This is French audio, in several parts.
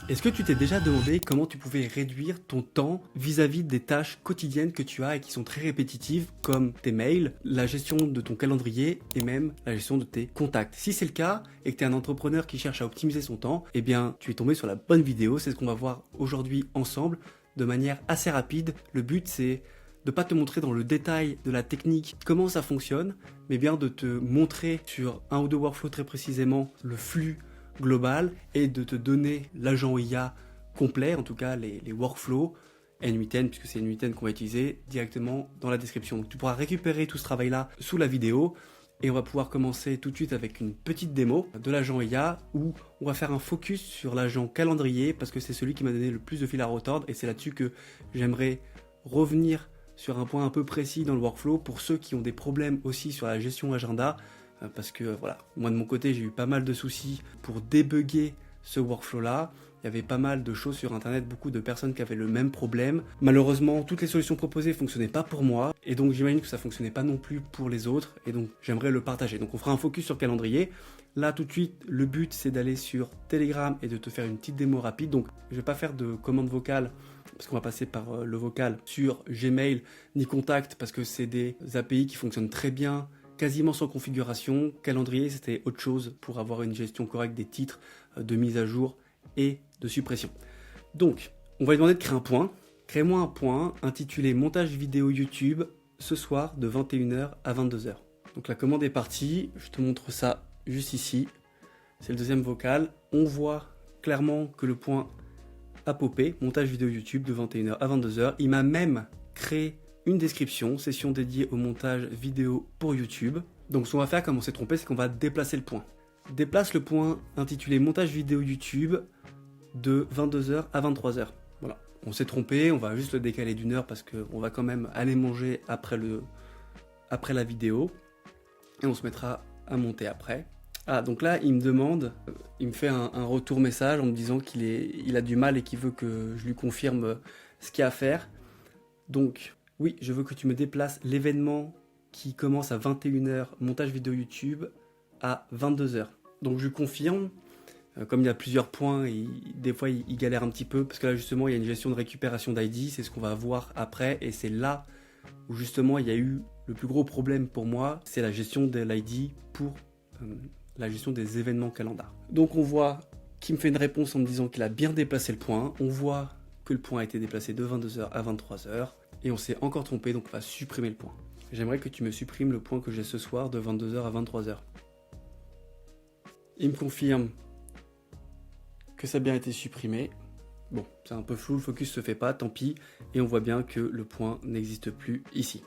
Est-ce que tu t'es déjà demandé comment tu pouvais réduire ton temps vis-à-vis des tâches quotidiennes que tu as et qui sont très répétitives, comme tes mails, la gestion de ton calendrier et même la gestion de tes contacts? Si c'est le cas et que tu es un entrepreneur qui cherche à optimiser son temps, eh bien tu es tombé sur la bonne vidéo. C'est ce qu'on va voir aujourd'hui ensemble de manière assez rapide. Le but, c'est de pas te montrer dans le détail de la technique comment ça fonctionne, mais bien de te montrer sur un ou deux workflows très précisément le flux global et de te donner l'agent IA complet, en tout cas les workflows N8N, puisque c'est N8N qu'on va utiliser directement dans la description. Donc tu pourras récupérer tout ce travail-là sous la vidéo et on va pouvoir commencer tout de suite avec une petite démo de l'agent IA où on va faire un focus sur l'agent calendrier parce que c'est celui qui m'a donné le plus de fil à retordre et c'est là-dessus que j'aimerais revenir sur un point un peu précis dans le workflow pour ceux qui ont des problèmes aussi sur la gestion agenda. Parce que voilà, moi de mon côté j'ai eu pas mal de soucis pour débugger ce workflow là. Il y avait pas mal de choses sur internet, beaucoup de personnes qui avaient le même problème. Malheureusement, toutes les solutions proposées ne fonctionnaient pas pour moi et donc j'imagine que ça ne fonctionnait pas non plus pour les autres et donc j'aimerais le partager. Donc on fera un focus sur calendrier. Là tout de suite, le but c'est d'aller sur Telegram et de te faire une petite démo rapide. Donc je ne vais pas faire de commande vocale parce qu'on va passer par le vocal sur Gmail ni Contact parce que c'est des API qui fonctionnent très bien quasiment sans configuration. Calendrier, c'était autre chose pour avoir une gestion correcte des titres, de mise à jour et de suppression. Donc, on va lui demander de créer un point. Crée-moi un point intitulé montage vidéo YouTube ce soir de 21h à 22h. Donc la commande est partie, je te montre ça juste ici. C'est le deuxième vocal. On voit clairement que le point a popé, montage vidéo YouTube de 21h à 22h. Il m'a même créé une description, session dédiée au montage vidéo pour YouTube. Donc ce qu'on va faire, comme on s'est trompé, c'est qu'on va déplacer le point. Déplace le point intitulé montage vidéo YouTube de 22h à 23h. Voilà, on s'est trompé, on va juste le décaler d'une heure parce qu'on va quand même aller manger après la vidéo. Et on se mettra à monter après. Ah, donc là, il me demande, il me fait un retour message en me disant qu'il a du mal et qu'il veut que je lui confirme ce qu'il y a à faire. Donc, oui, je veux que tu me déplaces l'événement qui commence à 21h, montage vidéo YouTube, à 22h. Donc je confirme, comme il y a plusieurs points, et des fois il galère un petit peu, parce que là justement il y a une gestion de récupération d'ID, c'est ce qu'on va voir après, et c'est là où justement il y a eu le plus gros problème pour moi, c'est la gestion de l'ID pour la gestion des événements calendar. Donc on voit qu'il me fait une réponse en me disant qu'il a bien déplacé le point, on voit que le point a été déplacé de 22h à 23h, et on s'est encore trompé, donc on va supprimer le point. J'aimerais que tu me supprimes le point que j'ai ce soir de 22h à 23h. Il me confirme que ça a bien été supprimé. Bon, c'est un peu flou, le focus se fait pas, tant pis. Et on voit bien que le point n'existe plus ici.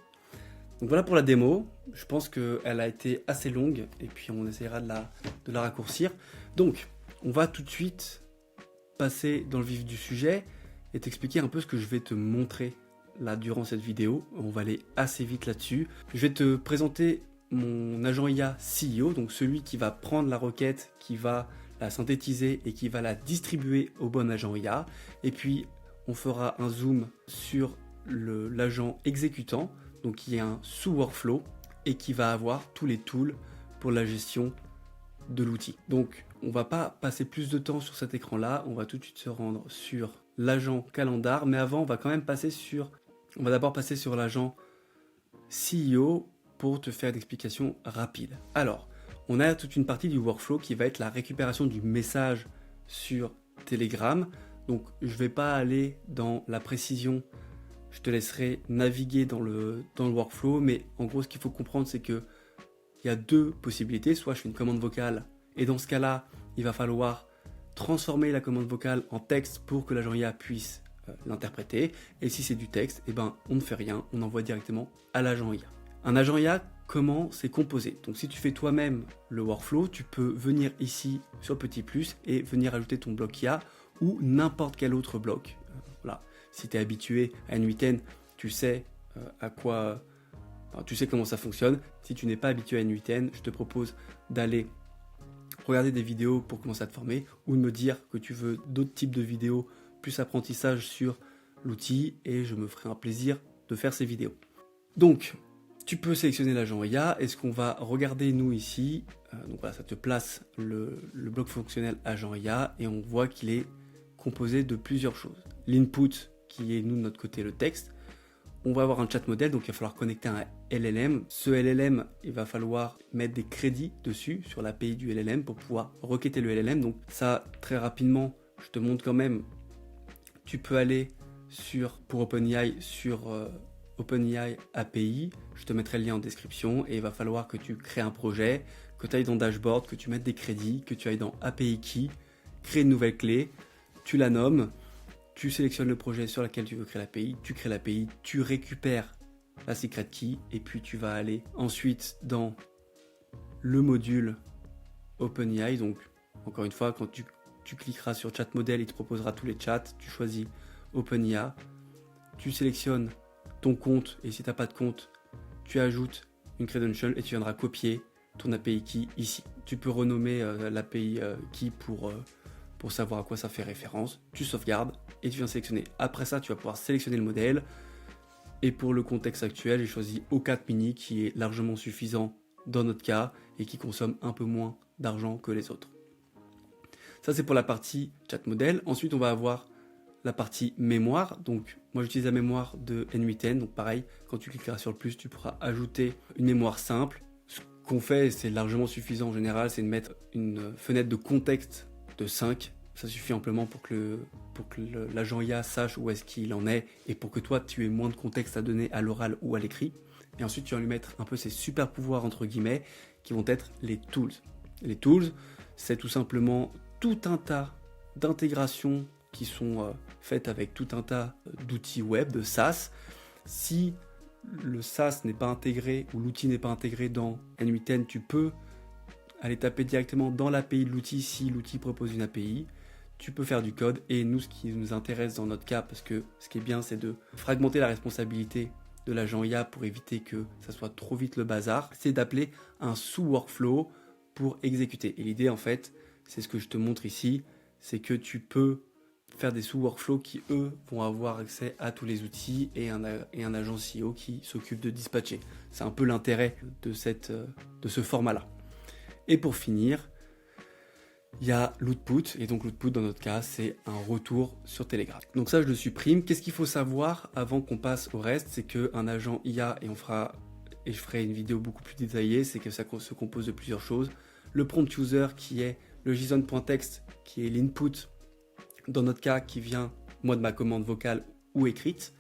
Donc voilà pour la démo. Je pense qu'elle a été assez longue, et puis on essaiera de la raccourcir. Donc, on va tout de suite passer dans le vif du sujet et t'expliquer un peu ce que je vais te montrer là durant cette vidéo. On va aller assez vite là-dessus. Je vais te présenter mon agent IA CEO, donc celui qui va prendre la requête, qui va la synthétiser et qui va la distribuer au bon agent IA. Et puis on fera un zoom sur l'agent exécutant, donc qui est un sous-workflow et qui va avoir tous les tools pour la gestion de l'outil. Donc on va pas passer plus de temps sur cet écran là, on va tout de suite se rendre sur l'agent calendar, mais avant on va quand même on va d'abord passer sur l'agent CEO pour te faire d'explications rapides. Alors, on a toute une partie du workflow qui va être la récupération du message sur Telegram. Donc, je ne vais pas aller dans la précision, je te laisserai naviguer dans le workflow, mais en gros, ce qu'il faut comprendre, c'est qu'il y a deux possibilités. Soit je fais une commande vocale, et dans ce cas-là, il va falloir transformer la commande vocale en texte pour que l'agent IA puisse l'interpréter, et si c'est du texte, eh ben, on ne fait rien, on envoie directement à l'agent IA. Un agent IA, comment c'est composé? Donc si tu fais toi-même le workflow, tu peux venir ici sur le petit plus et venir ajouter ton bloc IA ou n'importe quel autre bloc. Voilà. Si tu es habitué à N8N, tu sais tu sais comment ça fonctionne. Si tu n'es pas habitué à N8N, je te propose d'aller regarder des vidéos pour commencer à te former ou de me dire que tu veux d'autres types de vidéos plus apprentissage sur l'outil et je me ferai un plaisir de faire ces vidéos. Donc, tu peux sélectionner l'agent IA et ce qu'on va regarder nous ici, donc voilà, ça te place le bloc fonctionnel agent IA et on voit qu'il est composé de plusieurs choses. L'input, qui est nous de notre côté le texte. On va avoir un chat modèle, donc il va falloir connecter un LLM. Ce LLM, il va falloir mettre des crédits dessus sur l'API du LLM pour pouvoir requêter le LLM. Donc ça, très rapidement, je te montre quand même. Tu peux aller pour OpenAI sur OpenAI API. Je te mettrai le lien en description et il va falloir que tu crées un projet, que tu ailles dans Dashboard, que tu mettes des crédits, que tu ailles dans API Key, créer une nouvelle clé, tu la nommes. Tu sélectionnes le projet sur lequel tu veux créer l'API, tu crées l'API, tu récupères la secret key et puis tu vas aller ensuite dans le module OpenAI. Donc, encore une fois, quand tu cliqueras sur Chat Model, il te proposera tous les chats. Tu choisis OpenAI, tu sélectionnes ton compte et si tu n'as pas de compte, tu ajoutes une credential et tu viendras copier ton API key ici. Tu peux renommer l'API key pour savoir à quoi ça fait référence. Tu sauvegardes et tu viens sélectionner. Après ça, tu vas pouvoir sélectionner le modèle. Et pour le contexte actuel, j'ai choisi O4 mini qui est largement suffisant dans notre cas et qui consomme un peu moins d'argent que les autres. Ça, c'est pour la partie chat modèle. Ensuite, on va avoir la partie mémoire. Donc, moi, j'utilise la mémoire de N8N. Donc, pareil, quand tu cliqueras sur le plus, tu pourras ajouter une mémoire simple. Ce qu'on fait, c'est largement suffisant en général, c'est de mettre une fenêtre de contexte de 5, ça suffit amplement pour que l'agent IA sache où est-ce qu'il en est et pour que toi tu aies moins de contexte à donner à l'oral ou à l'écrit. Et ensuite tu vas lui mettre un peu ses super pouvoirs entre guillemets qui vont être les tools. Les tools, c'est tout simplement tout un tas d'intégrations qui sont faites avec tout un tas d'outils web, de SaaS. Si le SaaS n'est pas intégré ou l'outil n'est pas intégré dans N8N, tu peux aller taper directement dans l'API de l'outil si l'outil propose une API. Tu peux faire du code et nous, ce qui nous intéresse dans notre cas, parce que ce qui est bien, c'est de fragmenter la responsabilité de l'agent IA pour éviter que ça soit trop vite le bazar, c'est d'appeler un sous-workflow pour exécuter. Et l'idée, en fait, c'est ce que je te montre ici, c'est que tu peux faire des sous-workflows qui, eux, vont avoir accès à tous les outils et un agent CEO qui s'occupe de dispatcher. C'est un peu l'intérêt de ce format-là. Et pour finir, il y a l'output, et donc l'output dans notre cas, c'est un retour sur Telegram. Donc ça, je le supprime. Qu'est-ce qu'il faut savoir avant qu'on passe au reste? C'est qu'un agent IA, et je ferai une vidéo beaucoup plus détaillée, c'est que ça se compose de plusieurs choses. Le prompt user qui est le JSON.text, qui est l'input, dans notre cas, qui vient, moi, de ma commande vocale ou écrite.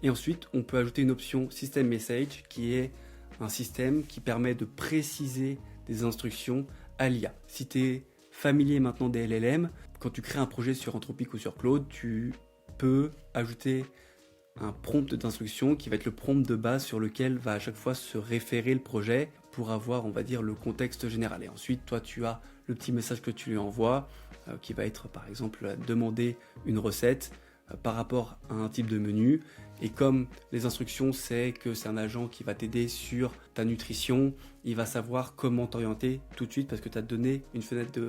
Et ensuite, on peut ajouter une option System Message, qui est un système qui permet de préciser des instructions à l'IA. Si tu es familier maintenant des LLM, quand tu crées un projet sur Anthropic ou sur Claude, tu peux ajouter un prompt d'instruction qui va être le prompt de base sur lequel va à chaque fois se référer le projet pour avoir, on va dire, le contexte général. Et ensuite, toi, tu as le petit message que tu lui envoies qui va être, par exemple, demander une recette par rapport à un type de menu. Et comme les instructions, c'est que c'est un agent qui va t'aider sur ta nutrition, il va savoir comment t'orienter tout de suite parce que tu as donné une fenêtre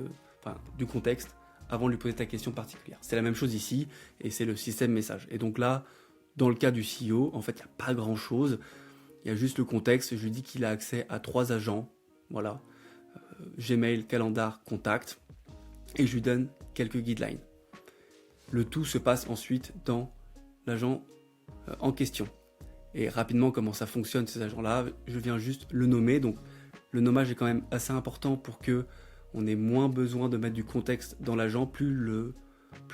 du contexte avant de lui poser ta question particulière. C'est la même chose ici et c'est le système message. Et donc là, dans le cas du CEO, en fait, il n'y a pas grand-chose. Il y a juste le contexte. Je lui dis qu'il a accès à 3 agents. Voilà. Gmail, Calendar, Contact. Et je lui donne quelques guidelines. Le tout se passe ensuite dans l'agent en question. Et rapidement, comment ça fonctionne ces agents-là, je viens juste le nommer. Donc le nommage est quand même assez important pour que on ait moins besoin de mettre du contexte dans l'agent. Plus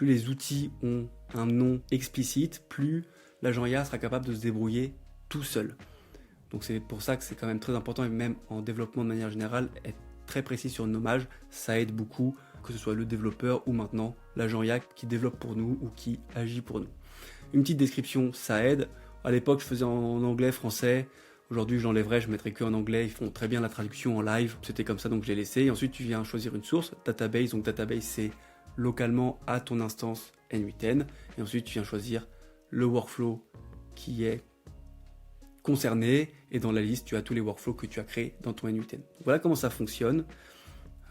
les outils ont un nom explicite, plus l'agent IA sera capable de se débrouiller tout seul. Donc c'est pour ça que c'est quand même très important, et même en développement de manière générale, être très précis sur le nommage, ça aide beaucoup, que ce soit le développeur ou maintenant l'agent IA qui développe pour nous ou qui agit pour nous. Une petite description, ça aide. À l'époque, je faisais en anglais, français. Aujourd'hui, je l'enlèverai, je mettrai que en anglais. Ils font très bien la traduction en live. C'était comme ça, donc je l'ai laissé. Et ensuite, tu viens choisir une source, database. Donc database, c'est localement à ton instance N8N. Et ensuite, tu viens choisir le workflow qui est concerné. Et dans la liste, tu as tous les workflows que tu as créés dans ton N8N. Voilà comment ça fonctionne.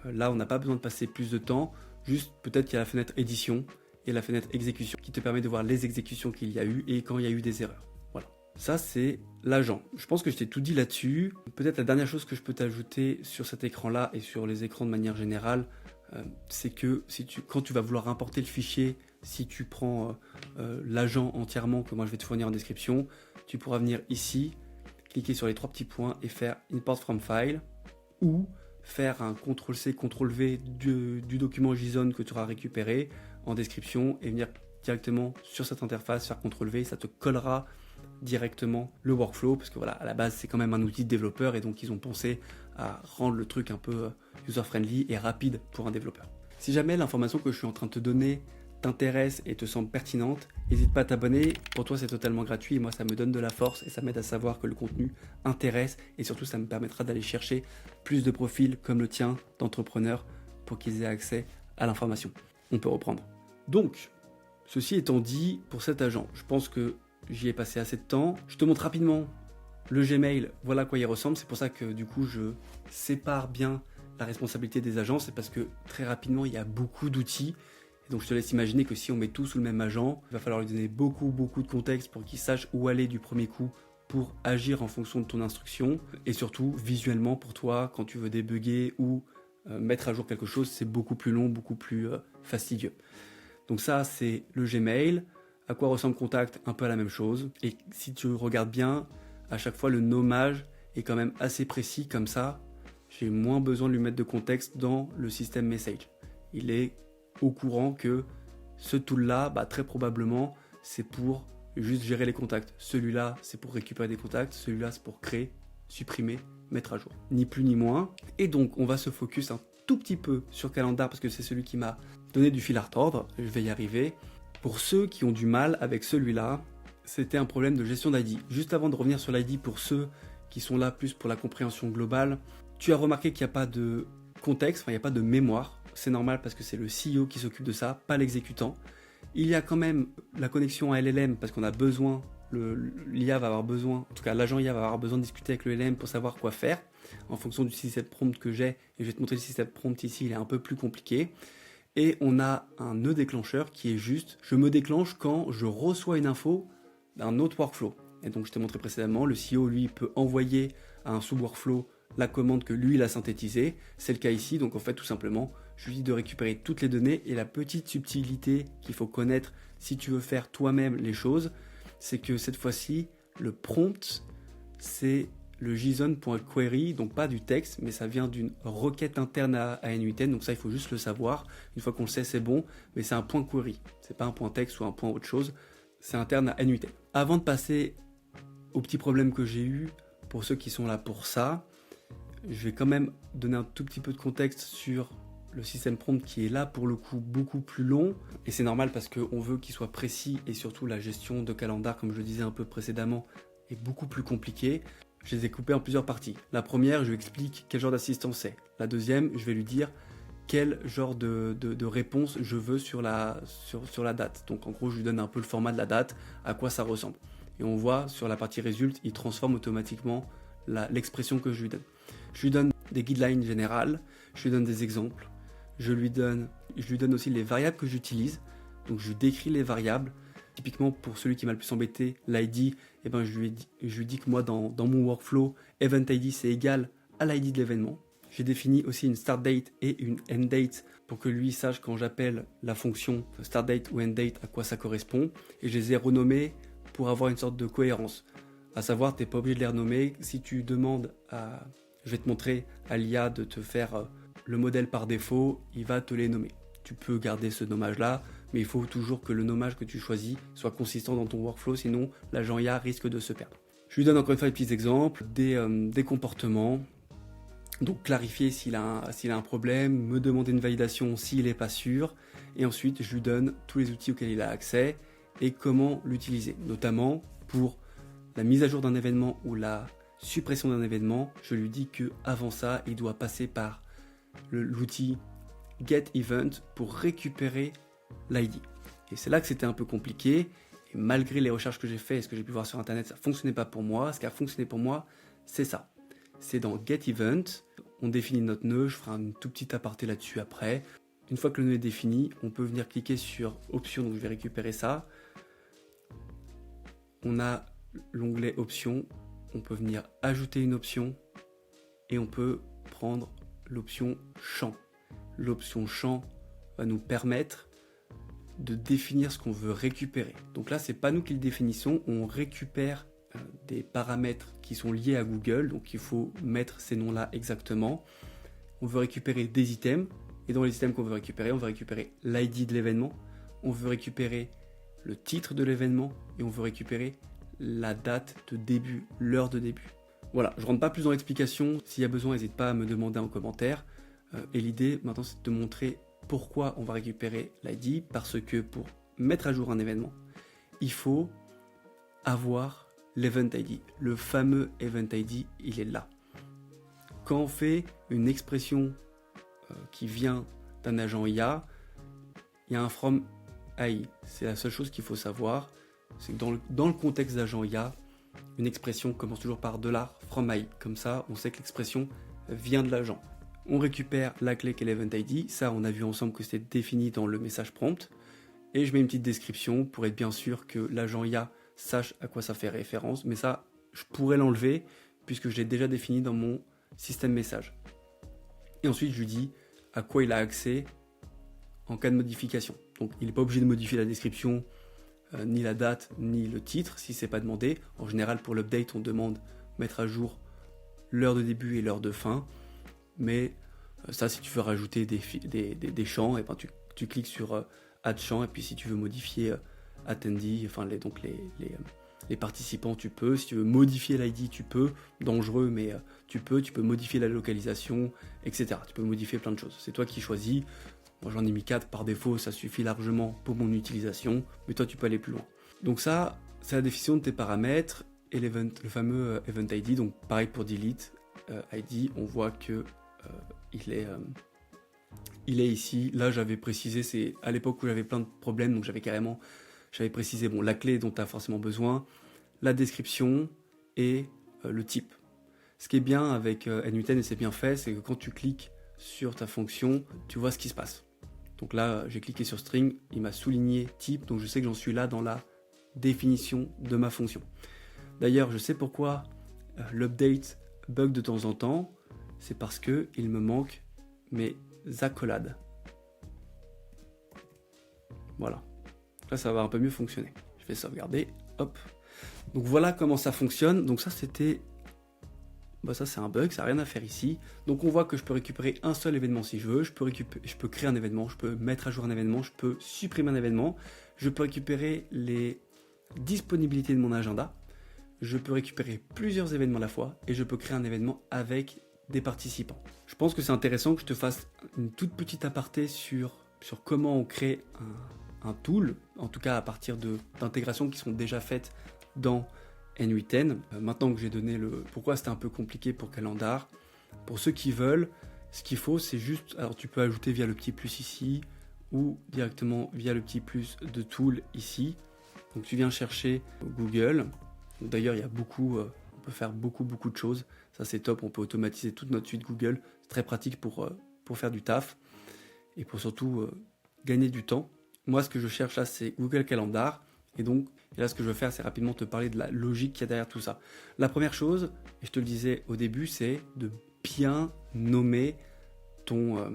Là, on n'a pas besoin de passer plus de temps. Juste, peut-être qu'il y a la fenêtre édition et la fenêtre exécution qui te permet de voir les exécutions qu'il y a eu et quand il y a eu des erreurs. Voilà. Ça, c'est l'agent. Je pense que je t'ai tout dit là-dessus. Peut-être la dernière chose que je peux t'ajouter sur cet écran-là et sur les écrans de manière générale, c'est que quand tu vas vouloir importer le fichier si tu prends l'agent entièrement que moi je vais te fournir en description, tu pourras venir ici, cliquer sur les 3 petits points et faire Import from File, ou faire un CTRL-C, CTRL-V du document JSON que tu auras récupéré en description et venir directement sur cette interface, faire CTRL-V, ça te collera directement le workflow, parce que voilà, à la base c'est quand même un outil de développeur et donc ils ont pensé à rendre le truc un peu user-friendly et rapide pour un développeur. Si jamais l'information que je suis en train de te donner t'intéresse et te semble pertinente, n'hésite pas à t'abonner. Pour toi, c'est totalement gratuit et moi, ça me donne de la force et ça m'aide à savoir que le contenu intéresse et surtout, ça me permettra d'aller chercher plus de profils comme le tien d'entrepreneurs pour qu'ils aient accès à l'information. On peut reprendre. Donc, ceci étant dit, pour cet agent, je pense que j'y ai passé assez de temps. Je te montre rapidement le Gmail, voilà à quoi il ressemble. C'est pour ça que du coup, je sépare bien la responsabilité des agents. C'est parce que très rapidement, il y a beaucoup d'outils. Donc je te laisse imaginer que si on met tout sous le même agent, il va falloir lui donner beaucoup de contexte pour qu'il sache où aller du premier coup pour agir en fonction de ton instruction. Et surtout, visuellement pour toi, quand tu veux débugger ou mettre à jour quelque chose, c'est beaucoup plus long, beaucoup plus fastidieux. Donc ça, c'est le Gmail. À quoi ressemble Contact? Un peu à la même chose. Et si tu regardes bien, à chaque fois, le nommage est quand même assez précis. Comme ça, j'ai moins besoin de lui mettre de contexte dans le système message. Il est au courant que ce tool-là, très probablement, c'est pour juste gérer les contacts. Celui-là, c'est pour récupérer des contacts. Celui-là, c'est pour créer, supprimer, mettre à jour. Ni plus ni moins. Et donc, on va se focus un tout petit peu sur Calendar parce que c'est celui qui m'a donné du fil à retordre. Je vais y arriver. Pour ceux qui ont du mal avec celui-là, c'était un problème de gestion d'ID. Juste avant de revenir sur l'ID, pour ceux qui sont là plus pour la compréhension globale, tu as remarqué qu'il n'y a pas de contexte, il n'y a pas de mémoire. C'est normal parce que c'est le CEO qui s'occupe de ça, pas l'exécutant. Il y a quand même la connexion à LLM parce qu'on a besoin, l'IA va avoir besoin, en tout cas l'agent IA va avoir besoin de discuter avec le LLM pour savoir quoi faire en fonction du système prompt que j'ai. Et je vais te montrer le système prompt ici, il est un peu plus compliqué. Et on a un nœud déclencheur qui est juste, je me déclenche quand je reçois une info d'un autre workflow. Et donc je t'ai montré précédemment, le CEO lui peut envoyer à un sous-workflow la commande que lui il a synthétisée. C'est le cas ici, donc en fait tout simplement, je lui dis de récupérer toutes les données et la petite subtilité qu'il faut connaître si tu veux faire toi-même les choses, c'est que cette fois-ci, le prompt, c'est le JSON.query, donc pas du texte, mais ça vient d'une requête interne à n8n, donc ça il faut juste le savoir. Une fois qu'on le sait, c'est bon, mais c'est un point query, c'est pas un point texte ou un point autre chose, c'est interne à n8n. Avant de passer au petit problème que j'ai eu, pour ceux qui sont là pour ça, je vais quand même donner un tout petit peu de contexte sur le système prompt qui est là pour le coup beaucoup plus long, et c'est normal parce qu'on veut qu'il soit précis et surtout la gestion de calendar, comme je le disais un peu précédemment, est beaucoup plus compliquée. Je les ai coupés en plusieurs parties. La première, je lui explique quel genre d'assistance c'est. La deuxième, je vais lui dire quel genre de réponse je veux sur la date. Donc en gros, je lui donne un peu le format de la date, à quoi ça ressemble. Et on voit sur la partie résulte, il transforme automatiquement l'expression que je lui donne. Je lui donne des guidelines générales, je lui donne des exemples, je lui donne aussi les variables que j'utilise. Donc je décris les variables. Typiquement, pour celui qui m'a le plus embêté, l'ID, je lui dis que moi, dans mon workflow, Event ID, c'est égal à l'ID de l'événement. J'ai défini aussi une start date et une end date pour que lui sache quand j'appelle la fonction start date ou end date à quoi ça correspond. Et je les ai renommés pour avoir une sorte de cohérence. À savoir, tu n'es pas obligé de les renommer. Si tu demandes à... Je vais te montrer à l'IA de te faire le modèle par défaut, il va te les nommer. Tu peux garder ce nommage-là, mais il faut toujours que le nommage que tu choisis soit consistant dans ton workflow, sinon l'agent IA risque de se perdre. Je lui donne encore une fois des petits exemples, des comportements, donc clarifier s'il a un problème, me demander une validation s'il n'est pas sûr, et ensuite je lui donne tous les outils auxquels il a accès et comment l'utiliser, notamment pour la mise à jour d'un événement ou la suppression d'un événement. Je lui dis que avant ça, il doit passer par l'outil getEvent pour récupérer l'ID. Et c'est là que c'était un peu compliqué, et malgré les recherches que j'ai faites et ce que j'ai pu voir sur internet, ça ne fonctionnait pas pour moi. Ce qui a fonctionné pour moi, c'est ça. C'est dans getEvent, on définit notre nœud, je ferai un tout petit aparté là-dessus après. Une fois que le nœud est défini, on peut venir cliquer sur options, donc je vais récupérer ça. On a l'onglet options, on peut venir ajouter une option et on peut prendre l'option champ. L'option champ va nous permettre de définir ce qu'on veut récupérer. Donc là, c'est pas nous qui le définissons, on récupère des paramètres qui sont liés à Google, donc il faut mettre ces noms-là exactement. On veut récupérer des items, et dans les items qu'on veut récupérer, on veut récupérer l'ID de l'événement, on veut récupérer le titre de l'événement, et on veut récupérer la date de début, l'heure de début. Voilà, je ne rentre pas plus dans l'explication, s'il y a besoin, n'hésite pas à me demander en commentaire. Et l'idée maintenant, c'est de te montrer pourquoi on va récupérer l'ID, parce que pour mettre à jour un événement, il faut avoir l'Event ID. Le fameux Event ID, il est là. Quand on fait une expression qui vient d'un agent IA, il y a un from AI. C'est la seule chose qu'il faut savoir, c'est que dans le contexte d'agent IA, une expression commence toujours par $from AI. Comme ça, on sait que l'expression vient de l'agent. On récupère la clé qui est l'Event ID. Ça, on a vu ensemble que c'était défini dans le message prompt. Et je mets une petite description pour être bien sûr que l'agent IA sache à quoi ça fait référence. Mais ça, je pourrais l'enlever puisque je l'ai déjà défini dans mon système message. Et ensuite, je lui dis à quoi il a accès en cas de modification. Donc, il n'est pas obligé de modifier la description, ni la date, ni le titre, si c'est pas demandé. En général, pour l'update, on demande mettre à jour l'heure de début et l'heure de fin. Mais ça, si tu veux rajouter des champs, et ben tu cliques sur Add champ, et puis si tu veux modifier attendee, enfin les participants, tu peux. Si tu veux modifier l'ID, tu peux. Dangereux, mais tu peux modifier la localisation, etc. Tu peux modifier plein de choses. C'est toi qui choisis. Moi, j'en ai mis 4 par défaut, ça suffit largement pour mon utilisation, mais toi, tu peux aller plus loin. Donc ça, c'est la définition de tes paramètres et le fameux Event ID. Donc pareil pour Delete ID, on voit que il est ici. Là, j'avais précisé, c'est à l'époque où j'avais plein de problèmes, donc j'avais précisé la clé dont tu as forcément besoin, la description et le type. Ce qui est bien avec NU10, et c'est bien fait, c'est que quand tu cliques sur ta fonction, tu vois ce qui se passe. Donc là, j'ai cliqué sur string, il m'a souligné type, donc je sais que j'en suis là dans la définition de ma fonction. D'ailleurs, je sais pourquoi l'update bug de temps en temps, c'est parce que il me manque mes accolades. Voilà. Là, ça va un peu mieux fonctionner. Je vais sauvegarder. Hop. Donc voilà comment ça fonctionne. Donc ça, c'était... ça, c'est un bug, ça n'a rien à faire ici. Donc on voit que je peux récupérer un seul événement si je veux. Je peux créer un événement, je peux mettre à jour un événement, je peux supprimer un événement. Je peux récupérer les disponibilités de mon agenda. Je peux récupérer plusieurs événements à la fois. Et je peux créer un événement avec des participants. Je pense que c'est intéressant que je te fasse une toute petite aparté sur comment on crée un tool, en tout cas à partir d'intégrations qui sont déjà faites dans NU10. Maintenant que j'ai donné pourquoi c'était un peu compliqué pour Calendar, pour ceux qui veulent, ce qu'il faut c'est juste, alors tu peux ajouter via le petit plus ici, ou directement via le petit plus de tool ici. Donc tu viens chercher Google. D'ailleurs il y a on peut faire beaucoup de choses. Ça c'est top, on peut automatiser toute notre suite Google. C'est très pratique pour faire du taf et pour surtout gagner du temps. Moi ce que je cherche là c'est Google Calendar. Et donc là ce que je veux faire c'est rapidement te parler de la logique qu'il y a derrière tout ça. La première chose, et je te le disais au début, c'est de bien nommer ton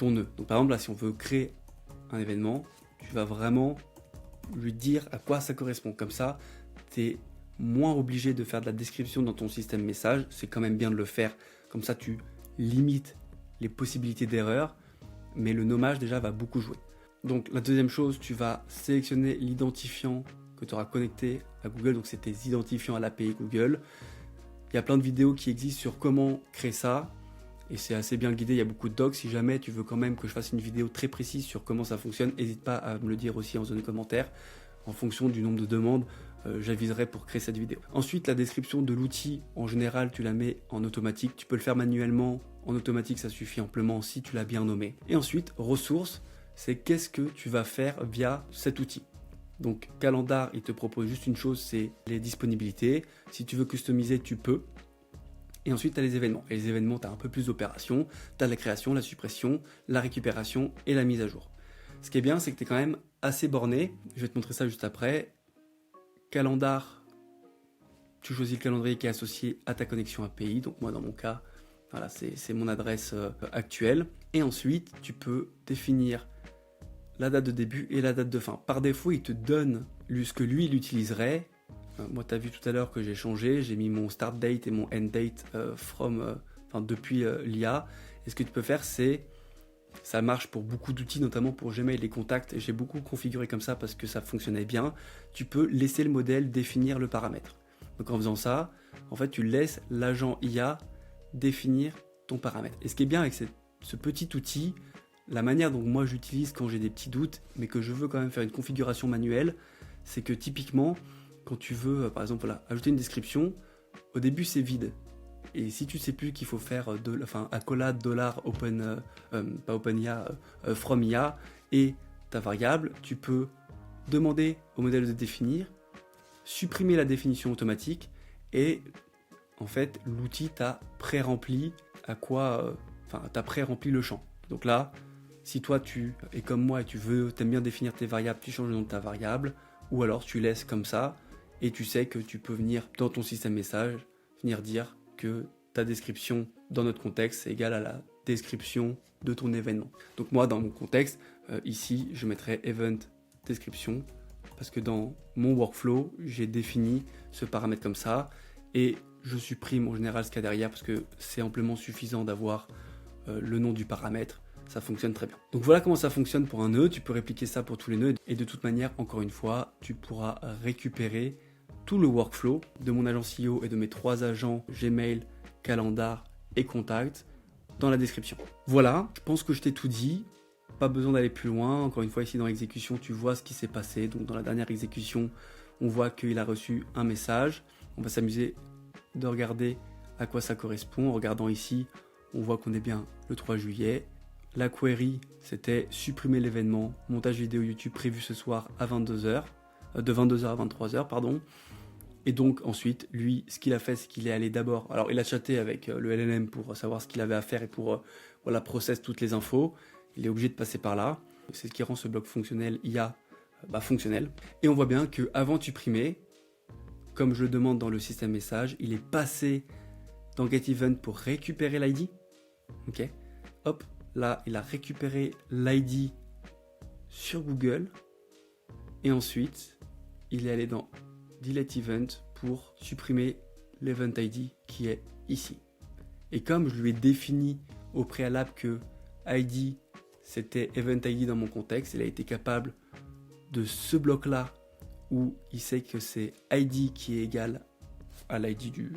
nœud. Donc par exemple là si on veut créer un événement, tu vas vraiment lui dire à quoi ça correspond. Comme ça, tu es moins obligé de faire de la description dans ton système message. C'est quand même bien de le faire. Comme ça, tu limites les possibilités d'erreur. Mais le nommage, déjà, va beaucoup jouer. Donc, la deuxième chose, tu vas sélectionner l'identifiant que tu auras connecté à Google. Donc, c'est tes identifiants à l'API Google. Il y a plein de vidéos qui existent sur comment créer ça. Et c'est assez bien guidé, il y a beaucoup de docs. Si jamais tu veux quand même que je fasse une vidéo très précise sur comment ça fonctionne, n'hésite pas à me le dire aussi en zone de commentaires. En fonction du nombre de demandes, j'aviserai pour créer cette vidéo. Ensuite, la description de l'outil, en général, tu la mets en automatique. Tu peux le faire manuellement. En automatique, ça suffit amplement si tu l'as bien nommé. Et ensuite, ressources, c'est qu'est-ce que tu vas faire via cet outil. Donc, Calendar, il te propose juste une chose, c'est les disponibilités. Si tu veux customiser, tu peux. Et ensuite, tu as les événements. Et les événements, tu as un peu plus d'opérations. Tu as la création, la suppression, la récupération et la mise à jour. Ce qui est bien, c'est que tu es quand même assez borné. Je vais te montrer ça juste après. Calendar, tu choisis le calendrier qui est associé à ta connexion API. Donc moi, dans mon cas, voilà, c'est mon adresse actuelle. Et ensuite, tu peux définir la date de début et la date de fin. Par défaut, il te donne ce que lui, il utiliserait. Moi, tu as vu tout à l'heure que j'ai changé. J'ai mis mon start date et mon end date depuis l'IA. Et ce que tu peux faire, c'est... Ça marche pour beaucoup d'outils, notamment pour Gmail, les contacts. J'ai beaucoup configuré comme ça parce que ça fonctionnait bien. Tu peux laisser le modèle définir le paramètre. Donc en faisant ça, en fait, tu laisses l'agent IA définir ton paramètre. Et ce qui est bien avec ce petit outil, la manière dont moi j'utilise quand j'ai des petits doutes, mais que je veux quand même faire une configuration manuelle, c'est que typiquement, quand tu veux, par exemple, voilà, ajouter une description, au début c'est vide. Et si tu ne sais plus qu'il faut faire accolade $open, pas OpenIA, from IA et ta variable, tu peux demander au modèle de définir, supprimer la définition automatique et en fait l'outil t'a pré-rempli t'as pré-rempli le champ. Donc là, si toi tu es comme moi et t'aimes bien définir tes variables, tu changes le nom de ta variable, ou alors tu laisses comme ça et tu sais que tu peux venir dans ton système message, venir dire que ta description dans notre contexte est égale à la description de ton événement. Donc moi, dans mon contexte, ici, je mettrai event description parce que dans mon workflow, j'ai défini ce paramètre comme ça et je supprime en général ce qu'il y a derrière parce que c'est amplement suffisant d'avoir le nom du paramètre. Ça fonctionne très bien. Donc voilà comment ça fonctionne pour un nœud. Tu peux répliquer ça pour tous les nœuds et de toute manière, encore une fois, tu pourras récupérer tout le workflow de mon agent CEO et de mes 3 agents Gmail, Calendar et Contact dans la description. Voilà, je pense que je t'ai tout dit. Pas besoin d'aller plus loin. Encore une fois, ici dans l'exécution, tu vois ce qui s'est passé. Donc dans la dernière exécution, on voit qu'il a reçu un message. On va s'amuser de regarder à quoi ça correspond. En regardant ici, on voit qu'on est bien le 3 juillet. La query, c'était supprimer l'événement, montage vidéo YouTube prévu ce soir à 22h, de 22h à 23h, pardon. Et donc ensuite, lui, ce qu'il a fait, c'est qu'il est allé d'abord... Alors, il a chatté avec le LLM pour savoir ce qu'il avait à faire et pour process toutes les infos. Il est obligé de passer par là. C'est ce qui rend ce bloc fonctionnel IA fonctionnel. Et on voit bien qu'avant de supprimer, comme je le demande dans le système message, il est passé dans GetEvent pour récupérer l'ID. Ok. Hop, là, il a récupéré l'ID sur Google. Et ensuite, il est allé dans Delete Event pour supprimer l'Event ID qui est ici. Et comme je lui ai défini au préalable que ID c'était Event ID dans mon contexte, il a été capable de ce bloc-là où il sait que c'est ID qui est égal à l'ID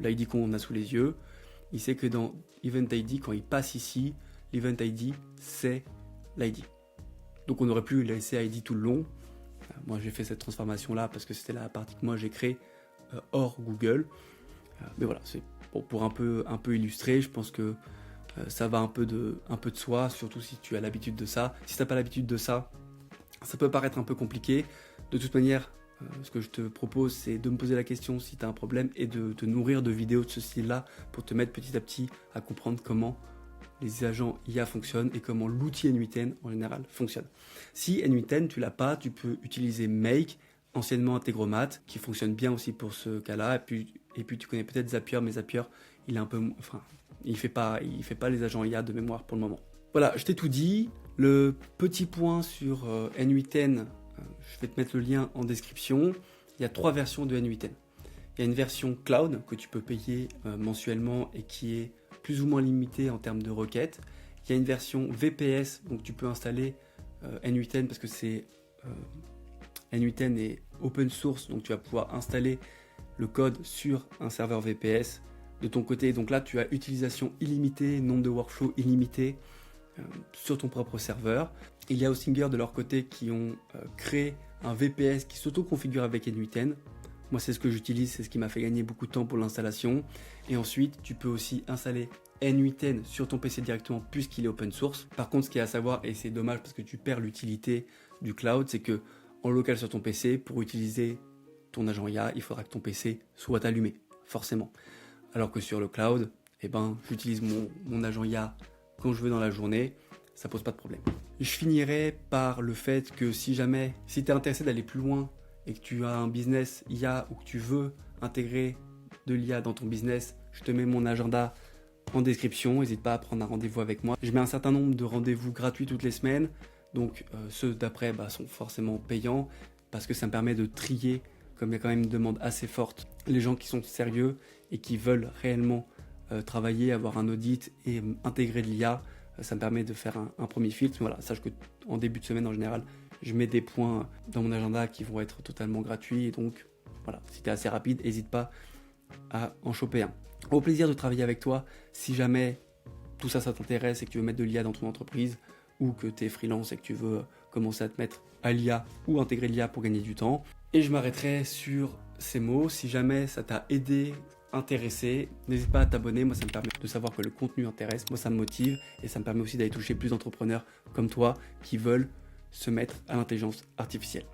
l'ID qu'on a sous les yeux. Il sait que dans Event ID, quand il passe ici, l'Event ID c'est l'ID. Donc on aurait pu laisser ID tout le long. Moi j'ai fait cette transformation là parce que c'était la partie que moi j'ai créée hors Google. Mais voilà, c'est pour un peu illustrer. Je pense que ça va un peu de soi, surtout si tu as l'habitude de ça. Si tu n'as pas l'habitude de ça, ça peut paraître un peu compliqué. De toute manière, ce que je te propose, c'est de me poser la question si tu as un problème et de te nourrir de vidéos de ce style-là pour te mettre petit à petit à comprendre comment les agents IA fonctionnent et comment l'outil N8N en général fonctionne. Si N8N tu l'as pas, tu peux utiliser Make, anciennement Integromat, qui fonctionne bien aussi pour ce cas-là. Et puis tu connais peut-être Zapier, mais Zapier il est un peu, il fait pas les agents IA de mémoire pour le moment. Voilà, je t'ai tout dit. Le petit point sur N8N, je vais te mettre le lien en description. Il y a 3 versions de N8N. Il y a une version cloud que tu peux payer mensuellement et qui est plus ou moins limité en termes de requêtes. Il y a une version VPS, donc tu peux installer N8N parce que N8N est open source, donc tu vas pouvoir installer le code sur un serveur VPS de ton côté. Donc là, tu as utilisation illimitée, nombre de workflows illimité sur ton propre serveur. Il y a Hostinger de leur côté qui ont créé un VPS qui s'auto-configure avec N8N. Moi, c'est ce que j'utilise, c'est ce qui m'a fait gagner beaucoup de temps pour l'installation. Et ensuite, tu peux aussi installer N8N sur ton PC directement puisqu'il est open source. Par contre, ce qu'il y a à savoir, et c'est dommage parce que tu perds l'utilité du cloud, c'est que en local sur ton PC, pour utiliser ton agent IA, il faudra que ton PC soit allumé, forcément. Alors que sur le cloud, j'utilise mon agent IA quand je veux dans la journée, ça pose pas de problème. Je finirai par le fait que si tu es intéressé d'aller plus loin et que tu as un business IA ou que tu veux intégrer de l'IA dans ton business, je te mets mon agenda en description. N'hésite pas à prendre un rendez-vous avec moi. Je mets un certain nombre de rendez-vous gratuits toutes les semaines. Donc ceux d'après sont forcément payants parce que ça me permet de trier, comme il y a quand même une demande assez forte, les gens qui sont sérieux et qui veulent réellement travailler, avoir un audit et intégrer de l'IA. Ça me permet de faire un premier filtre. Voilà, sache qu'en début de semaine en général, je mets des points dans mon agenda qui vont être totalement gratuits. Et donc voilà, si tu es assez rapide, n'hésite pas à en choper un. Au plaisir de travailler avec toi. Si jamais tout ça t'intéresse et que tu veux mettre de l'IA dans ton entreprise, ou que tu es freelance et que tu veux commencer à te mettre à l'IA ou intégrer l'IA pour gagner du temps. Et je m'arrêterai sur ces mots. Si jamais ça t'a aidé, intéressé, n'hésite pas à t'abonner. Moi, ça me permet de savoir que le contenu intéresse. Moi, ça me motive et ça me permet aussi d'aller toucher plus d'entrepreneurs comme toi qui veulent se mettre à l'intelligence artificielle.